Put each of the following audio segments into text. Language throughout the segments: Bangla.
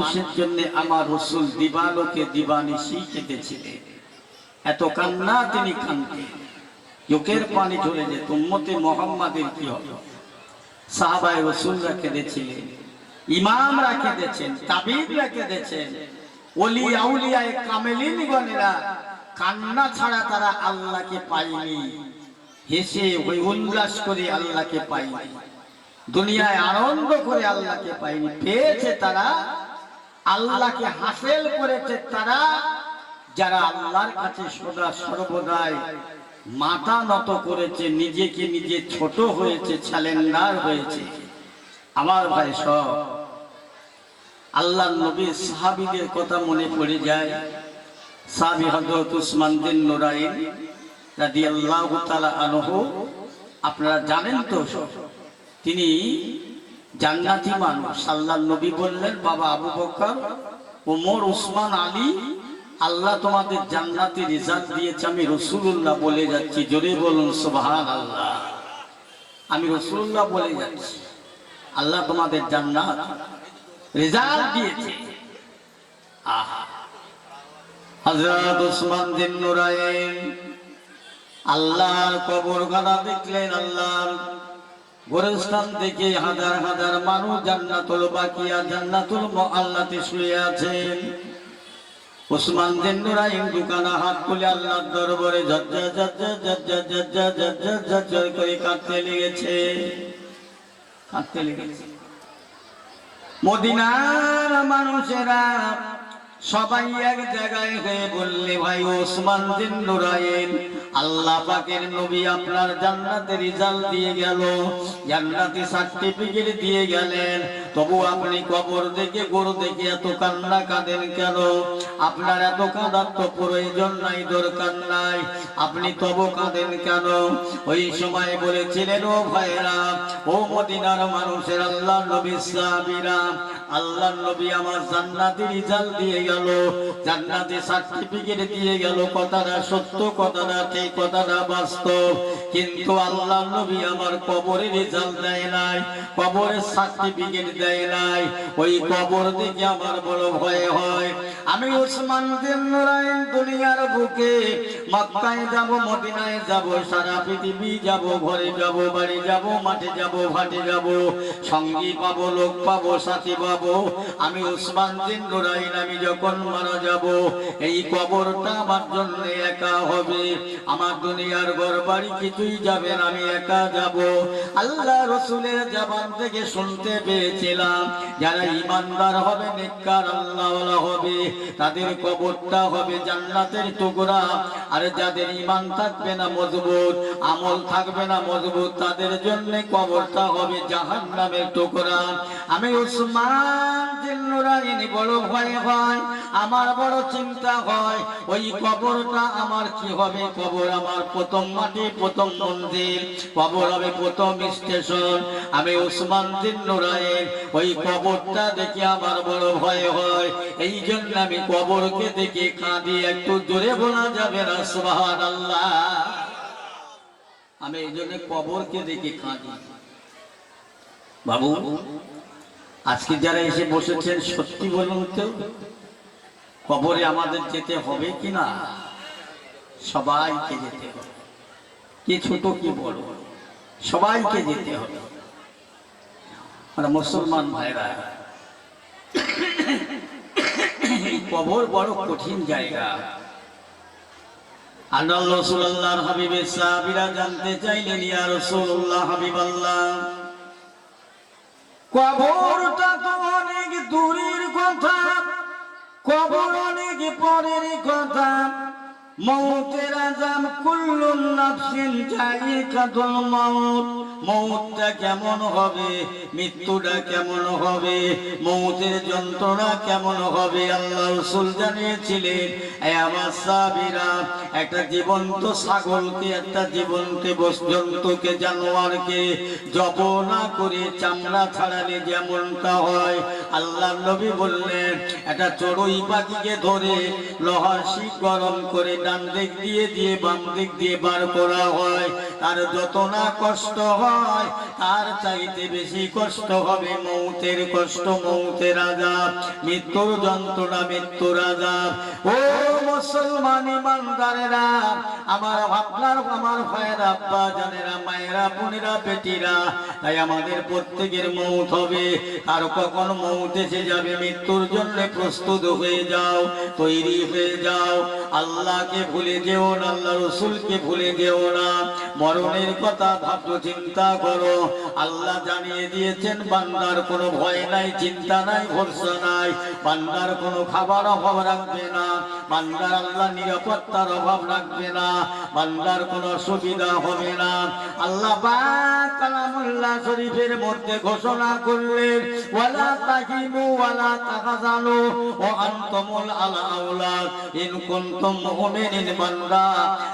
মানুষের জন্য আমার রাসূল দিবালোকে দিবানিশি কেঁদেছিলেন। এত কান্না তিনি কাঁদতেন, চোখের পানি ঝরে যেত। উম্মতে মুহাম্মাদের কি হবে? সাহাবায়ে রাসূলরা কেঁদেছিলেন, ইমামরা কেঁদেছেন, তাবিঈরা কেঁদেছেন, ওলি আউলিয়ায়ে কামেলিনগণেরা কান্না ছাড়া তারা আল্লাহকে পায়নি। হেসে ওই উল্লাস করে আল্লাহকে পায়নি, দুনিয়ায় আনন্দ করে আল্লাহকে পায়নি। পেয়েছে তারা, আল্লাহকে হাসিল করেছে তারা যারা আল্লাহর কাছে সদা সর্বদাই মাথা নত করেছে, নিজেকে নিজে ছোট হয়েছে, চ্যালেঞ্জার হয়েছে। আমার ভাই সব আল্লাহর নবীর সাহাবীদের কথা মনে পড়ে যায়। সাহাবী হযরত উসমান বিন নুরাইন রাদিয়াল্লাহু তাআলা আনহু, আপনারা জানেন তো, তিনি জান্নাতি মানুষ। আল্লাহর নবী বললেন, বাবা আবু বকর, ওমর, উসমান, আলী, আল্লাহ তোমাদের জান্নাতি রিজাল্ট দিয়েছে। আমি রাসূলুল্লাহ বলে যাচ্ছি, জোরে বলুন সুবহানাল্লাহ। আমি রাসূলুল্লাহ বলে যাচ্ছি, আল্লাহ তোমাদের জান্নাত রিজাল্ট দিয়েছে। আহা, হযরত উসমান বিন নুরাইন আল্লাহর কবরখানা দেখলেন। আল্লাহর গোরস্থান থেকে হাজার হাজার মানুষ জান্নাতুল বাকিয়া, জান্নাতুল মুআল্লাতে শুয়ে আছেন। উসমান বিন নুরাইন দুখানা হাত খুলে আল্লাহর দরবারে ঝরঝর ঝরঝর ঝরঝর ঝরঝর ঝরঝর ঝরঝর করে কাঁদতে লেগেছে, কাঁদতে লেগেছে। মদিনার মানুষেরা সবাই এক জায়গায় হয়ে বললে, ভাই উসমান বিন নুরাইন, আল্লাহ পাকের নবী আপনার জান্নাতের রিজাল্ট দিয়ে গেল, জান্নাতি সার্টিফিকেট দিয়ে গেলেন, তবু আপনি কবর দেখে গরু দেখে এত কান্না কাঁদেন কেন? আপনার এত কাঁদার তো প্রয়োজন নাই, দরকার নাই, আপনি তবু কাঁদেন কেন? ওই সময় বলেছিলেন, ও ভাইরা, ও মদিনার মানুষের আল্লাহ নবীর সাহাবীরা, আল্লাহর নবী আমার জান্নাতি রিজাল্ট দিয়ে গেল, জান্নাতি সার্টিফিকেট দিয়ে গেল। কথাটা সত্য, কথাটা ঠিক, কথাটা বাস্তব, কিন্তু আল্লাহর নবী আমার কবরের রিজাল্ট দেয় নাই, কবরের সার্টিফিকেট দেয় নাই। ওই কবর দেখে আমার বড় ভয় হয়। আমি উসমান বিন নুরাইন দুনিয়ার বুকে মক্কায় যাব, মদিনায় যাব, সারা পৃথিবী যাব, ঘরে যাব, বাড়ি যাব, মাঠে যাব, ঘাটে যাব, সঙ্গী পাবো, লোক পাবো, সাথী পাবো। আমি উসমান বিন নুরাইন, আমি যখন মারা যাব, এই কবরটা আমার জন্য একা হবে। আমার দুনিয়ার ঘর বাড়ি কিছুই যাবে না, আমি একা যাব। আল্লাহ রাসূলের জবান থেকে শুনতে পেয়েছিলাম, যারা ঈমানদার হবে, নেককার আল্লাহওয়ালা হবে, তাদের কবরটা হবে জান্নাতের টুকরা। আর যাদের ঈমান থাকবে না মজবুত, আমল থাকবে না মজবুত, তাদের জন্য কবরটা হবে জাহান্নামের টুকরা। আমি উসমান বিন নুরাইন বড় ভয় হয়, আমার বড় চিন্তা হয়, ওই কবরটা আমার কি হবে? কবর আমার প্রথম মাটি, প্রথম মন্দির, কবর হবে প্রথম স্টেশন। আমি উসমান বিন নুরাইন ওই কবরটা দেখে আমার বড় ভয় হয়, এই জন্য আমি কবরকে দেখে কাঁদি। একটু জোরে বলা যাবে না সুবহানাল্লাহ? আমি এই জন্য কবরকে দেখে কাঁদি। বাবু, আজকে যারা এসে বসেছেন, সত্যি বলুন তো, কবরে আমাদের যেতে হবে কিনা? সবাইকে যেতে হবে, কি ছোট কি বড়, সবাইকে যেতে হবে। আর মুসলমান ভাইরা, কবর বড় কঠিন জায়গা। আল্লাহ রাসূলুল্লাহর হাবিবের সাহাবীরা জানতে চাইলেন, ইয়া রাসূলুল্লাহ, হাবিবাল্লাহ, কবরটা তো অনেক দূরের কথা, কবর অনেক পরের কথা, মৌতের আযাব, কুল্লুন নাফসিন যায়িকাতুল মাউত, মৌতটা কেমন হবে, মৃত্যুটা কেমন হবে, মৌতের যন্ত্রণা কেমন হবে, আল্লাহ রাসূল জানিয়েছিলেন। এই আমার সাহাবীরা, একটা জীবন্ত ছাগলকে, একটা জীবন্ত জন্তুকে, জানোয়ারকে জবাই না করে চামড়া ছাড়ালে যেমনটা হয়, আল্লাহর নবী বললেন, একটা চড়ুই পাখিকে ধরে লোহার শিক গরম করে ডান দিক দিয়ে দিয়ে বাম দিক দিয়ে বার করা হয়, তার যত না কষ্ট হয় তার চাইতে বেশি কষ্ট হবে মৌতের কষ্ট, মৌতের আযাব, মৃত্যুর যন্ত্রণা, মৃত্যুর আযাব। ও মুসলমান ইমানদারেরা, আমার আপনার আমার ভাইয়েরা, আব্বা জানেরা, মায়েরা, বোনেরা, বেটিরা, তাই আমাদের প্রত্যেকের মৌত হবে। আর কখন মৌত এসে যাবে, মৃত্যুর জন্য প্রস্তুত হয়ে যাও, তৈরি হয়ে যাও। আল্লাহকে ভুলে যেও না, আল্লাহ রসুলকে ভুলে যেও না। মরণের কথা ভাবো, চিন্তা করো। আল্লাহ জানিয়ে দিয়েছেন বান্দার কোনো ভয় নাই, চিন্তা নাই, ভরসা নাই। বান্দার কোনো খাবার অভাব রাখবে না, বান্দার আল্লাহ নিরাপত্তার অভাব রাখবে না, বান্দার কোনো অসুবিধা হবে না। আল্লাহ পাক কালামুল্লাহ শরীফের মধ্যে ঘোষণা করলেন, ওয়ালা তাহিনু ওয়ালা তাহজানু ওয়া আনতুমুল আলাউলা ইন কুনতুম মুমিনিন। বান্দা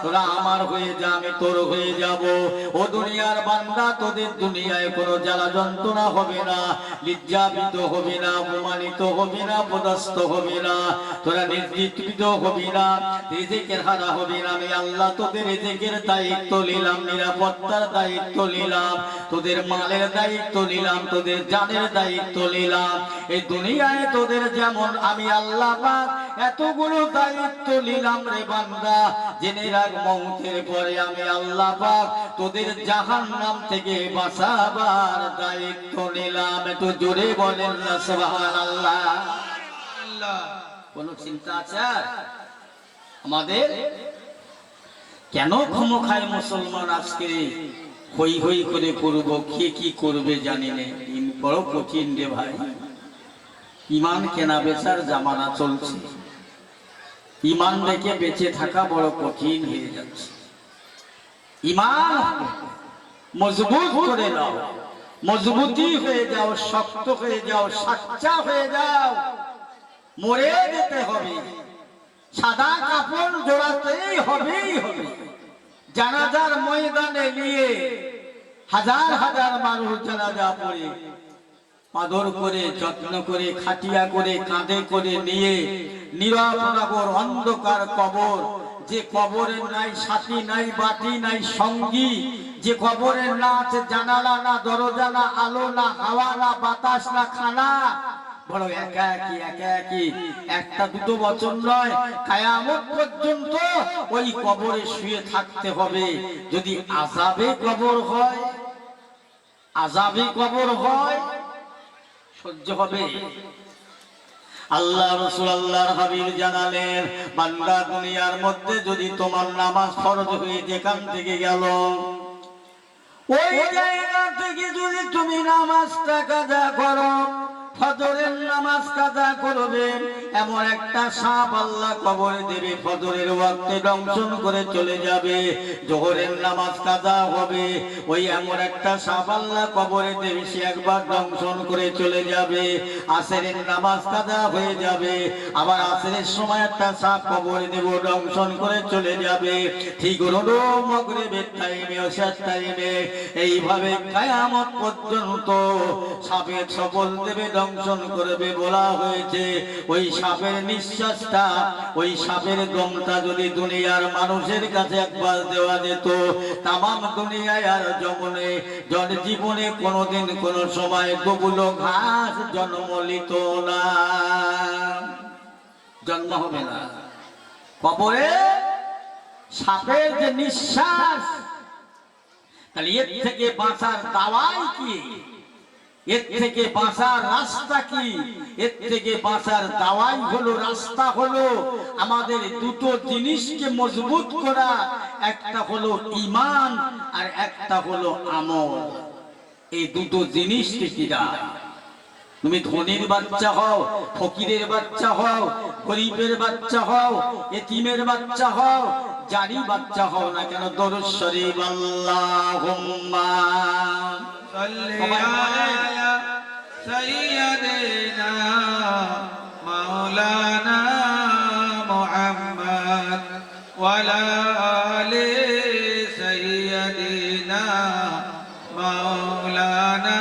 তোরা আমার হয়ে যা, আমি তোর হয়ে যাব। ও দুনিয়ার বান্দা, তোদের দুনিয়ায় কোনো জ্বালা যন্ত্রণা হবে না, লজ্জাবিত হবে না, অপমানিত হবে না, পদস্থ হবে না, তোরা নির্যাতিত হবি না, রিজিকের হারা হবি না। আমি আল্লাহ তোদের রিজিকের দায়িত্ব নিলাম, নিরাপত্তার দায়িত্ব নিলাম, তোদের মালের দায়িত্ব নিলাম, তোদের জানের দায়িত্ব নিলাম। এই দুনিয়ায় তোদের যেমন আমি আল্লাহ পাক এতগুলো দায়িত্ব নিলাম রে বান্দা, জেনে রাখ মৌতের পরে আমি আল্লাহ পাক তোদের জাহান্নাম থেকে বাঁচাবার দায়িত্ব নিলাম। একটু জোরে বলেন না সুবহানাল্লাহ। কোন চিন্তা আছে আমাদের? কেন ক্ষমখায় মুসলমান আজকে হই হই করে করব, কে কি করবে জানি না। বড় কঠিন রে ভাই, ইমান কেনা বেচার জামানা চলছে, ইমান রেখে বেঁচে থাকা বড় কঠিন হয়ে যাচ্ছে। ইমান মজবুত করে নাও, মজবুতি হয়ে যাও, শক্ত হয়ে যাও, সাচ্চা হয়ে যাও। মরে যেতে হবে, সাদা কাপড় জোড়াতেই হবেই হবে। জানাজার ময়দানে নিয়ে হাজার হাজার মানুষ জানাজা পড়ে আদর করে, যত্ন করে, খাটিয়া করে, কাঁধে করে নিয়ে নিরাপদ অন্ধকার কবর, যে কবরের নাই সাথী নাই, বাতি নাই, সঙ্গী, যে কবরের না আছে জানালা না, দরজা না, আলো না, হাওয়া না, বাতাস না, খানা, বড় একা একই, একা একই। একটা দুটো বছর নয়, কিয়ামত পর্যন্ত ওই কবরে শুয়ে থাকতে হবে। যদি আযাবে কবর হয়, আযাবে কবর হয়, সহ্য হবে? আল্লাহ রাসূল আল্লাহর হাবিব জানালেন, বান্দা দুনিয়ার মধ্যে যদি তোমার নামাজ ফরজ হয়ে যেখান থেকে গেল, ওই জায়গা থেকে যদি তুমি নামাজটা কাজা করো, ফজরের নামাজ কাজা করবে, এমন একটা সাপ আল্লাহ কবরে দেবে, ফজরের ওয়াক্তে দংশন করে চলে যাবে। জোহরের নামাজ কাজা হবে, ওই এমন একটা সাপ আল্লাহ কবরে দেবে, সে একবার দংশন করে চলে যাবে। আসরের নামাজ কাজা হয়ে যাবে, আবার আসরের সময় একটা সাপ কবরে দেব, দংশন করে চলে যাবে। ঠিক হলো মাগরিবের টাইমে, ওশার টাইমে, এইভাবে কিয়ামত পর্যন্ত সাপের সবল দেবে, দংশন করবে। বলা হয়েছে ওই সাপের নিঃশ্বাসটা, ওই সাপের দমটা যদি দুনিয়ার মানুষের কাছে একবার দেওয়া যেত, তামাম দুনিয়ায় আর জমনে জীবনে কোনোদিন কোনো সময় দুবুলো ঘাস জন্ম নিত না, জন্ম হবে না। কবরে সাপের যে নিঃশ্বাস, তাহলে এর থেকে বাঁচার দাওয়াই কি? এর থেকে বাঁচার রাস্তা কি? এর থেকে বাঁচার দাওয়াই হলো, রাস্তা হলো আমাদের দুটো জিনিসকে মজবুত করা। একটা হলো ঈমান আর একটা হলো আমল। এই দুটো জিনিস কিরা? তুমি ধনীর বাচ্চা হও, ফকিরের বাচ্চা হও, গরিবের বাচ্চা হও, এতিমের বাচ্চা হও, যারই বাচ্চা হও না কেন, দরুদ শরীফ আল্লাহুম্মা সাল্লি আলা সাইয়্যিদিনা মাওলানা মুহাম্মদ ওয়া আলা আলি সাইয়্যিদিনা মাওলানা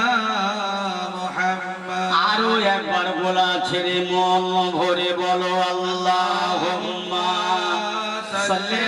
মুহাম্মদ। আরো একবার বলা ছেড়ে মন ভরে বলো, আল্লাহুম্মা সাল্লি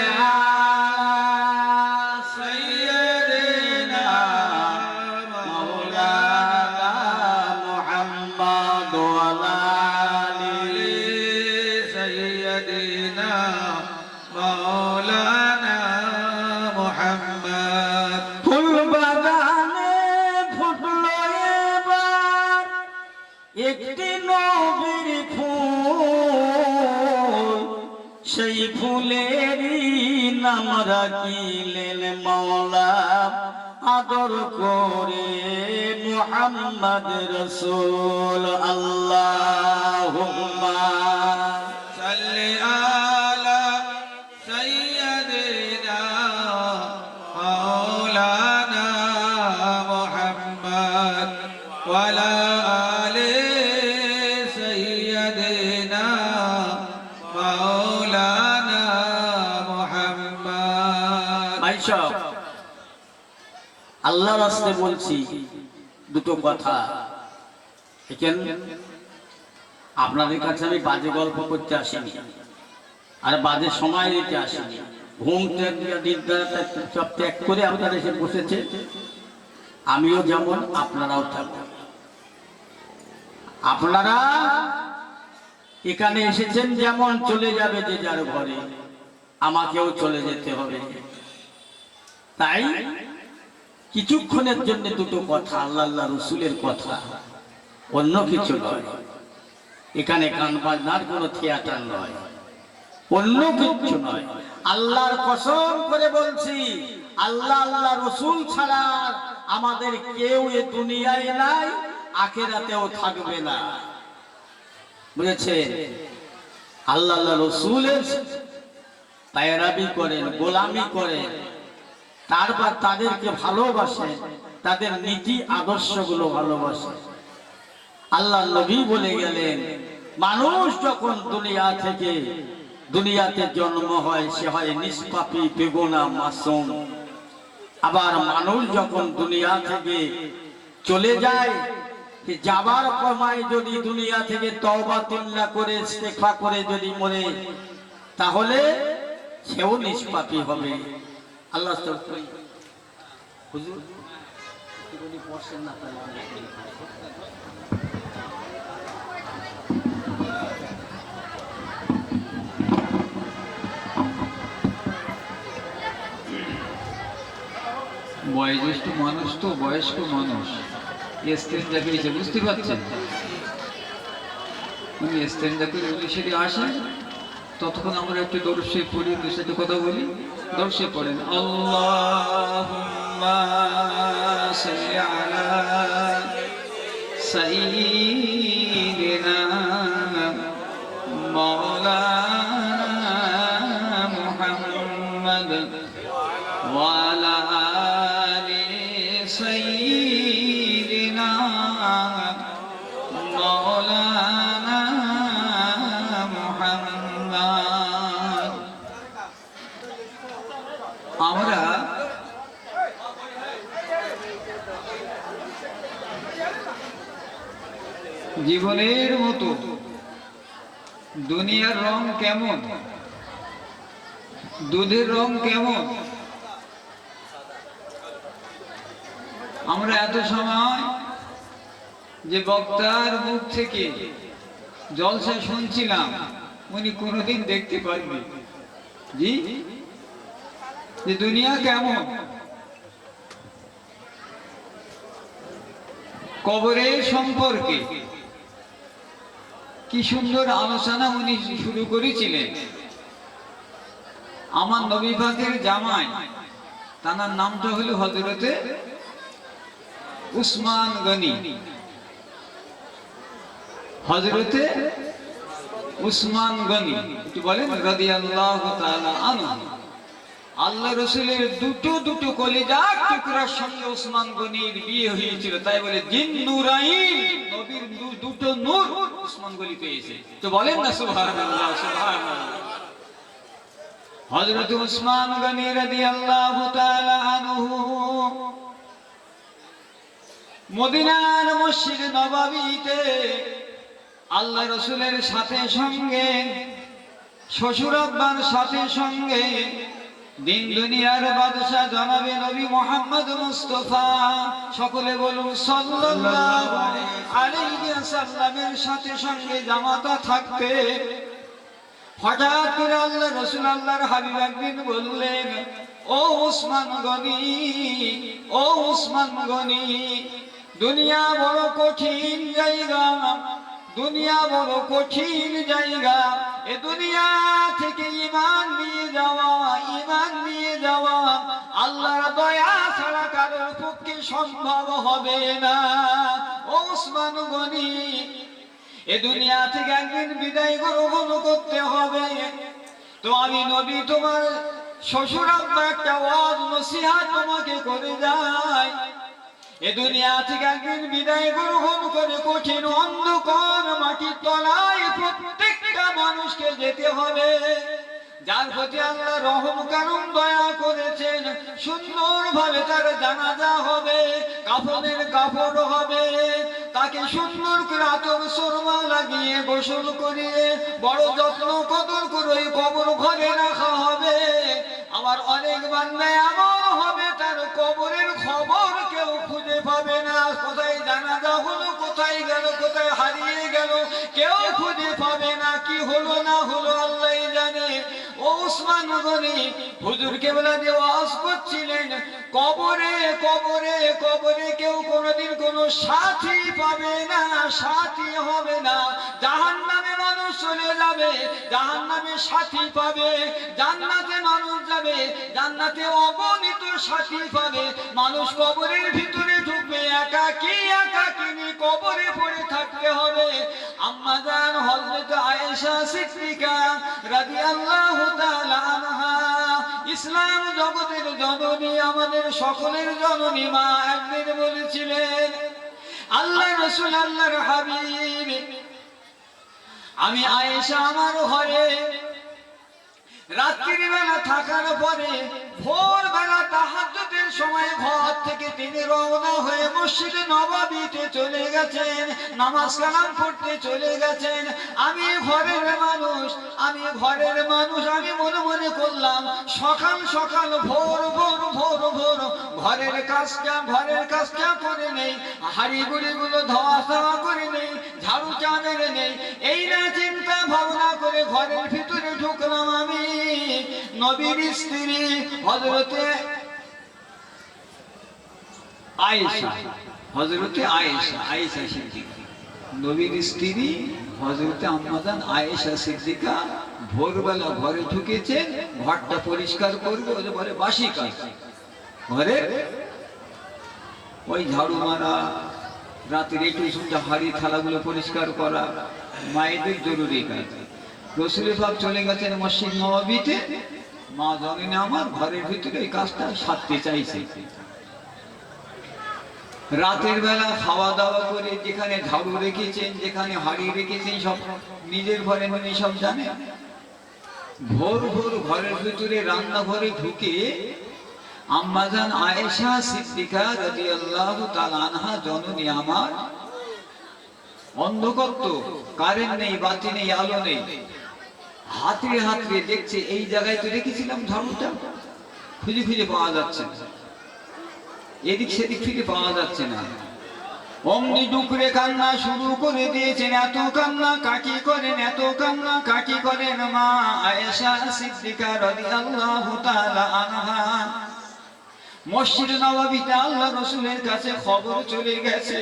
একটি নবীর ফুল সেই ফুলেরই নাম রাখিলেন মাওলা আদর করে মুহাম্মদ রাসূল আল্লাহুম্মা সাল্লি আলা সাইয়্যিদিনা মাওলানা মুহাম্মদ ওয়া আলা আল্লাহর রাস্তে বলছি দুটো কথা। আপনাদের কাছে আমি বাজে গল্প করতে আসিনি, আর বাজে সময় দিতে আসিনি। ঘুম সব ত্যাগ করে আপনারা এসে বসেছে, আমিও যেমন আপনারাও থাকবো। আপনারা এখানে এসেছেন যেমন চলে যাবে যে যার ঘরে, আমাকেও চলে যেতে হবে। তাই কিছুক্ষণের জন্য দুটো কথা, আল্লাহ রসুলের কথা, অন্য কিছু নয়। এখানে গান বাজনার কোনো থিয়েটার নয়, অন্য কিছু নয়। আল্লাহর কসম করে বলছি, আল্লাহ আল্লাহ রসুল ছাড়া আমাদের কেউ এ দুনিয়ায় নাই, আখিরাতেও থাকবে না। বুঝেছেন? আল্লাহ আল্লাহ রসুলের পায়রাবি করেন, গোলামি করেন, তারপর তাদেরকে ভালোবাসে, তাদের নীতি আদর্শগুলো ভালোবাসে। আল্লাহ নবী বলে গেলেন, মানুষ যখন দুনিয়াতে জন্ম হয়, সে হয় নিষ্পাপী, বেগুনাহ, মাসুম। আবার মানুষ যখন দুনিয়া থেকে চলে যায়, যাবার সময় যদি দুনিয়া থেকে তওবা তিল্লা করে ইস্তেগফার করে যদি মরে, তাহলে সেও নিষ্পাপী হবে। আল্লাহ হুজুর যদি বসেন না তাহলে বয়োজ্যেষ্ঠ মানুষ তো, বয়স্ক মানুষ এস্তেঞ্জা করেছে, বুঝতে পারছেন? উনি এস্তেঞ্জা করে উনি সেটি আসেন, ততক্ষণ আমরা একটু দর্শে পড়ি, ওদের সাথে কথা বলি। দর্শে পড়েন আল্লাহুম্মা সাল্লি আলা সাইয়্যিদিনা মাওলানা মুহাম্মদ ওয়া আলা আলি সাইয়্যিদিনা মাওলানা মুহাম্মদ। আমরা জীবনের মতো দুনিয়ার রং কেমন, দুধের রং কেমন, আমরা এত সময় যে বক্তার মুখ থেকে জলসা শুনছিলাম, উনি কোনোদিন দেখতে পাননি জি যে দুনিয়া কেমন। কবরের সম্পর্কে কি সুন্দর আলোচনা উনি শুরু করেছিলেন। আমার নবী পাকের জামাই, তার নামটা হলো হযরতে উসমান গনি। হযরতে উসমান গনি একটু বলেন রাদিয়াল্লাহু তাআলা আনহু। আল্লাহ রাসূলের দুটো কলিজার টুকরার সঙ্গে উসমান গনির বিয়ে হয়েছিল, তাই বলে জিন নূরাইন, নবীর দুটো নূর উসমান গনি পেয়েছে। তো বলেন না সুবহানাল্লাহ, সুবহানাল্লাহ। হযরত উসমান গনি রাদিয়াল্লাহু তাআলা আনহু মদিনার মসজিদ নববীতে আল্লাহ রাসূলের সাথে সঙ্গে শ্বশুর আব্বার সাথে সঙ্গে দিন দুনিয়ার বাদশা জনাবে নবী মোহাম্মদ মুস্তাফা, সকলে বলুন সাল্লাল্লাহু আলাইহি ওয়াসাল্লামের সাথে সঙ্গে জামাতা থাকতে হঠাৎ করে আল্লাহ রাসূল আল্লাহর হাবিব একদিন বললেন, ও উসমান গনি, ও উসমান গনি, দুনিয়া বড় কঠিন জায়গা, দুনিয়া বড় কঠিন জায়গা, এ দুনিয়া থেকে ঈমান নিয়ে যাওয়া, ঈমান নিয়ে যাওয়া আল্লাহর দয়া ছাড়া কারোর পক্ষে সম্ভব হবে না। ও উসমান গনি, এ দুনিয়া থেকে একদিন বিদায় গ্রহণ করতে হবে, তো আমি নবী তোমার শ্বশুর আব্বা একটা ওয়াজ নসিহত তোমাকে করে যাই। এ দুনিয়া থেকে একদিন বিদায় গ্রহণ করে কঠিন অন্ধকার মাটির তলায় প্রত্যেকটা মানুষকে যেতে হবে। যার প্রতি আল্লাহ রহম কারুম দয়া করেছেন, সুন্দরভাবে তার জানাজা হবে, কাফনের কাপড় হবে, তাকে সুন্দর করে আতর সুরমা লাগিয়ে গোসল করিয়ে বড় যত্ন কদর করে ওই কবর ঘরে রাখা হবে। আবার অনেক বান্দা এমন হবে তার কবরের খবর কেউ খুঁজে পাবে না, কোথায় জানাজা হলো, কোথায় গেল, কোথায় হারিয়ে গেল, কেউ খুঁজে পাবে না। কি হলো না হলো আল্লাহই জানে। ও উসমান গনি হুজুর কেবলা দিয়ে ওয়াজ করছিলেন, কবরে কবরে কবরে কেউ কোনোদিন কোনো সাথী পাবে না, সাথী হবে না। জাহান্নামে মানুষ চলে যাবে, জাহান্নামে সাথী পাবে, জান্নাতে মানুষ যাবে, জান্নাতে অগণিত সাথী পাবে। মানুষ কবরের ভিতরে ঢুকবে একাকী, একাকিনী কবরে পড়ে থাকতে হবে। আম্মা জান হযরত আয়েশা সিদ্দিকা রাদিয়াল্লাহু তাআলা আনহা, ইসলাম জগতের জননী, আমাদের সকলের জননী মা, একদিন বলেছিলেন, আল্লাহ রাসূল আল্লাহর হাবিব, আমি আয়েশা আমার ঘরে রাত্রির বেলা থাকার পরে ভোরবেলা তাহাজ্জুদের সময় ঘর থেকে তিনি রওনা হয়ে মসজিদে নববীতে চলে গেছেন, নামাজ কালাম পড়তে চলে গেছেন। আমি ঘরের মানুষ, আমি ঘরের মানুষ, আমি মনে মনে করলাম সকাল সকাল ভোর ভোর ভোর ভোর ঘরের কাজটা করে নেই, হাড়ি গুড়িগুলো ধোয়া খাওয়া করে নেই, ঝাড়ু চা মেরে নেই, এই না চিন্তা ভাবনা করে ঘরের ভিতরে ঢুকলাম। আমি নবীর স্ত্রী হযরতে আয়েশা, হযরতে আয়েশা, আয়েশা সিদ্দিকা, নবীর স্ত্রী হযরতে আম্মাজান আয়েশা সিদ্দিকা ভোরবেলা ঘরে ঢুকেছেন, ঘরটা পরিষ্কার করবে, ওই যে বলে বাসি কাজ, ঘরে ওই ঝাড়ু মারা, রাতের একটু সুন্দর হাড়ি থালাগুলো পরিষ্কার করা মায়েদের জরুরি কাজ। রাসূল পাক চলে গেছেন মসজিদ নববীতে, মা জননী আমার ঘরের ভিতরে এই কাজটা সারতে চাইছে। রাতের বেলা খাওয়া দাওয়া করে যেখানে ঝাড়ু রেখেছেন, যেখানে হাড়ি রেখেছেন, সব নিজের ঘরে উনি সব জানে। ভোর ভোর ঘরের ভিতরে রান্নাঘরে ঢুকে আম্মাজান আয়েশা সিদ্দিকা রাদিয়াল্লাহু তাআলা আনহা, জননী আমার, অন্ধকার তো, কারেন্ট নেই, বাতি নেই, আলো নেই, হাতড়ে হাতড়ে দেখছে এই জায়গায় তো রেখেছিলাম ঝাড়ুটা, খুঁজে খুঁজে পাওয়া যাচ্ছে না, এদিক সেদিক ফিরে পাওয়া যাচ্ছে না। অমনি ডুকরে কান্না শুরু করে দিয়েছেন। এত কান্না কাকি করেন, এত কান্না কাকি করেন মা আয়েশা সিদ্দিকা রাদিয়াল্লাহু তাআলা আনহা। মসজিদ নববীতে আল্লাহ রাসূলের কাছে খবর চলে গেছে,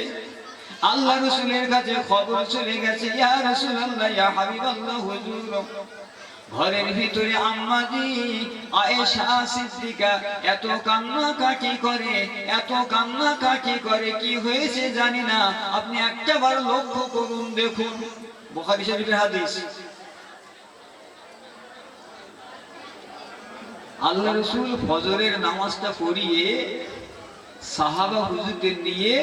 আল্লাহ রাসূলের কাছে খবর চলে গেছে, ইয়া রাসূলুল্লাহ, ইয়া হাবিবাল্লাহ, হুজুর ঘরের ভিতরে আম্মাজি আয়েশা সিদ্দিকা এত কান্না কাকি করে, এত কান্না কাকি করে, কি হয়েছে জানি না, আপনি একটাবার লক্ষ্য করুন, দেখুন। বুখারী শরীফের হাদিস। আল্লাহ রাসূল ফজরের নামাজটা পড়িয়ে সাহাবা হুজুরদের নিয়ে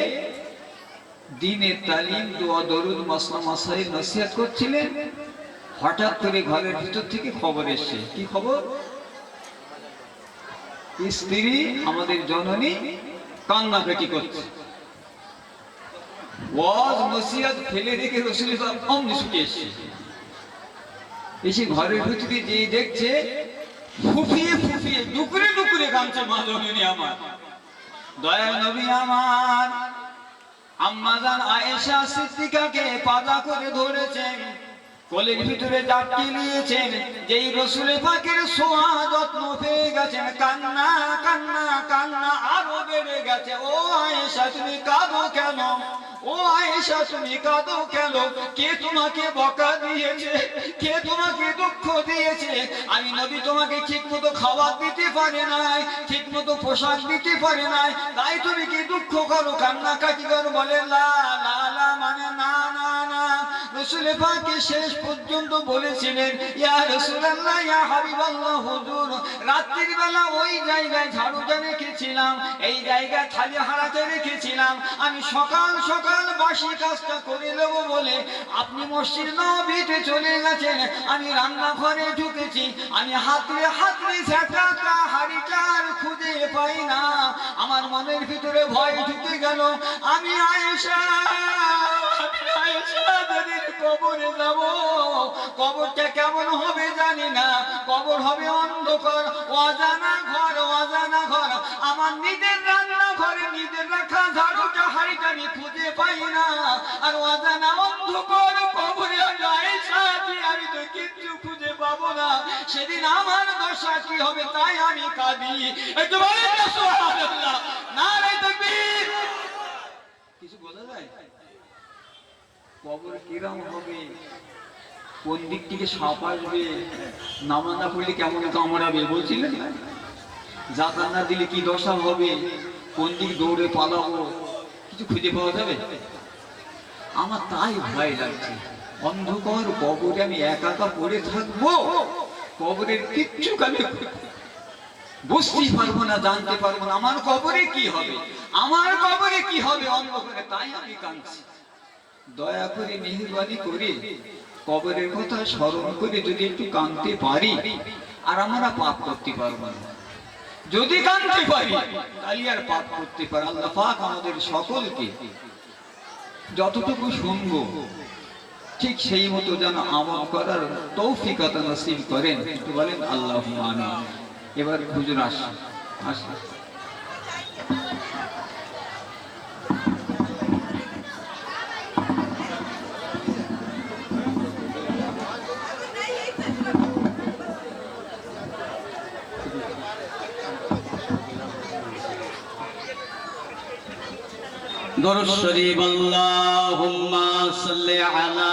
দ্বীনের তালিম, দোয়া, দরুদ, মাসলা মাসাইল নসিহত করছিলেন। হঠাৎ করে ঘরের ভিতর থেকে খবর এসছে। কি খবর? স্ত্রী আমাদের জননী কান্নাকাটি করছে। ওয়াজ নসিহত ফেলে রেখে রাসূল অমনি ছুটে এসেছে। এসে ঘরের ভিতরে যে দেখছে ফুফিয়ে ফুফিয়ে ডুকরে ডুকরে কাঁদছে মা জননী আমার, দয়াল নবী আমার। আম্মাজান আয়েশা সিদ্দিকাকে পাতা করে ধরেছেন, কোলের ভিতরে জাপটি নিয়েছেন, যেই রসুল পাকের সোয়া যত্ন পেয়ে গেছেন, কান্না কান্না কান্না আরো বেড়ে গেছে। ও আয়েশা তুমি কাঁদো কেন? ও আয়েশা তুমি কাঁদো কেন? কে তোমাকে বকা দিয়েছে? কে তোমাকে দুঃখ দিয়েছে? আমি নবী তোমাকে ঠিক মতো খাবার দিতে পারে নাই, ঠিক মতো পোশাক দিতে পারে নাই, তাই তুমি কি দুঃখ করো, কান্নাকাটি করো? বলে লা লা লা, মানে না না না। রাসূল পাক শেষ পর্যন্ত বলেছিলেন, ইয়া রাসূলুল্লাহ, ইয়া হাবিবাল্লাহ, হুজুর রাত্রির বেলা ওই জায়গায় ঝাড়ুটা রেখেছিলাম, এই জায়গায় থালি হারাতে রেখেছিলাম, আমি সকাল সকাল বাসি কাজটা করে নেব বলে আপনি মসজিদ নববীতে চলে গেছেন। আমি রান্নাঘরে ঢুকেছি, আমি হাতড়ে হাতড়ে ঝাঁটাটা হাড়িটার খুঁজে পাই না। আমার মনের ভিতরে ভয় ঢুকে গেল। আমি আয়েশা যেদিন কবরে যাব, কবরটা কেমন হবে জানি না, কবর হবে অন্ধকার, অজানা ঘর, অজানা ঘর। আমার নিজের রান্না ঘরে নিজের রাখা ঝাড়ুটা হাড়িটা আমি খুঁজে পাই না, আর অজানা অন্ধকার কবরে আয়েশা আমি তো কিচ্ছু খুঁজে পাবো না। সেদিন আমার দশা কি হবে, তাই আমি কাঁদি। একটু বলেন না সুবহানাল্লাহ, নারে তাকবীর। কিছু বলা যায়? কবর কিরম হবে, কোন দিক থেকে সাপ আসবে, নামাজ না পড়লে কেমন কামড়াবে বলছিলেন, জাকাত না দিলে কি দশা হবে, কোন দিক দৌড়ে পালাবো, কিছু খুঁজে পাওয়া যাবে? আমার তাই ভয় লাগছে। অন্ধকার কবরে আমি একা একা পড়ে থাকবো, কবরের কিচ্ছু আমি বুঝতেই পারবো না, জানতে পারবো না আমার কবরে কি হবে, আমার কবরে কি হবে অন্ধকারে। তাই আমি কাঁদছি। দয়া করে মেহেরবানি করে কবরের কথা স্মরণ করে যদি একটু কাঁদতে পারি, আর আমরা পাপ করতে পারবো না। যদি কাঁদতে পারি তাহলে আর পাপ করতে পারি। আল্লাহ পাক আমাদের সকলকে যতটুকু শুনবো ঠিক সেই মতো যেন আমল করার তৌফিক আতা নসিব করেন। একটু বলেন আল্লাহুম্মা আমিন। এবার হুজুর আসেন, আসেন। দরুদ শরীফ, আল্লাহুম্মা সাল্লি আলা